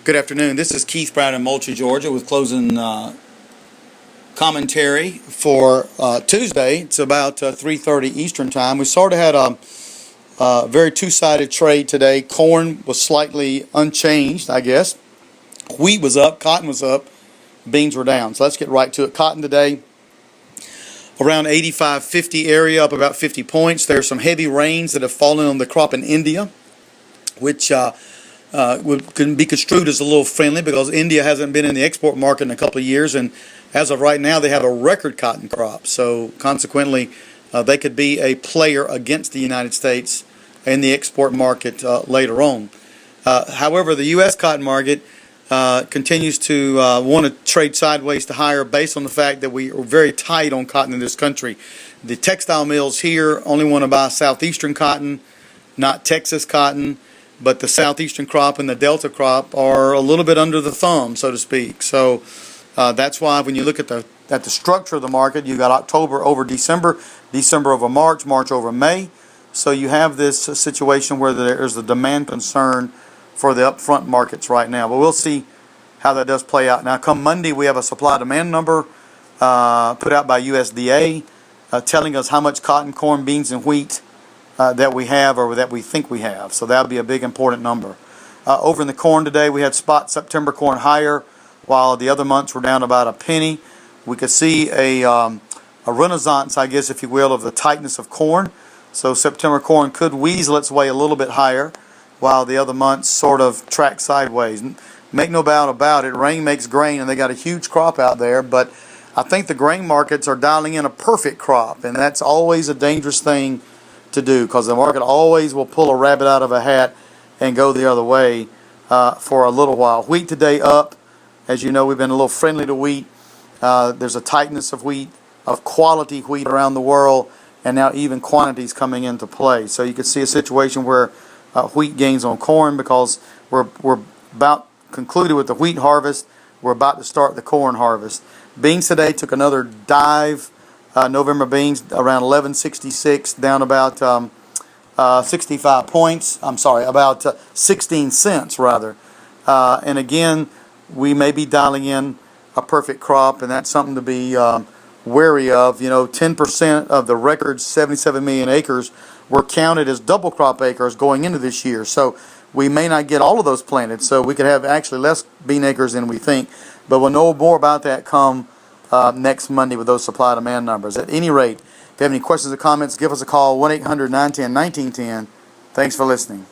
Good afternoon. This is Keith Brown in Moultrie, Georgia, with closing commentary for Tuesday. It's about 3:30 Eastern Time. We sort of had a very two-sided trade today. Corn was slightly unchanged, I guess. Wheat was up, cotton was up, beans were down. So let's get right to it. Cotton today, around 85-50 area, up about 50 points. There's some heavy rains that have fallen on the crop in India, which can be construed as a little friendly because India hasn't been in the export market in a couple of years, and as of right now they have a record cotton crop. So consequently, they could be a player against the United States in the export market later on. However, the U.S. cotton market continues to want to trade sideways to higher based on the fact that we are very tight on cotton in this country. The textile mills here only want to buy southeastern cotton, not Texas cotton. But the southeastern crop and the delta crop are a little bit under the thumb, so to speak. So that's why when you look at the structure of the market, you got October over December, December over March, March over May. So you have this situation where there's a demand concern for the upfront markets right now. But we'll see how that does play out. Now, come Monday, we have a supply-demand number put out by USDA telling us how much cotton, corn, beans, and wheat that we have or that we think we have. So that would be a big important number. Over in the corn today, we had spot September corn higher, while the other months were down about a penny. We could see a renaissance, I guess, if you will, of the tightness of corn. So September corn could weasel its way a little bit higher, while the other months sort of track sideways. Make no doubt about it, rain makes grain, and they got a huge crop out there. But I think the grain markets are dialing in a perfect crop, and that's always a dangerous thing to do, because the market always will pull a rabbit out of a hat and go the other way for a little while. Wheat today up. As you know, we've been a little friendly to wheat. There's a tightness of wheat, of quality wheat around the world, and now even quantities coming into play. So you can see a situation where wheat gains on corn because we're about concluded with the wheat harvest. We're about to start the corn harvest. Beans today took another dive. November beans around 11.66, down about 65 points. I'm sorry, about 16 cents rather. And again, we may be dialing in a perfect crop, and that's something to be wary of. You know, 10% of the record 77 million acres were counted as double crop acres going into this year. So we may not get all of those planted. So we could have actually less bean acres than we think. But we'll know more about that come next Monday with those supply-demand numbers. At any rate, if you have any questions or comments, give us a call, 1-800-910-1910. Thanks for listening.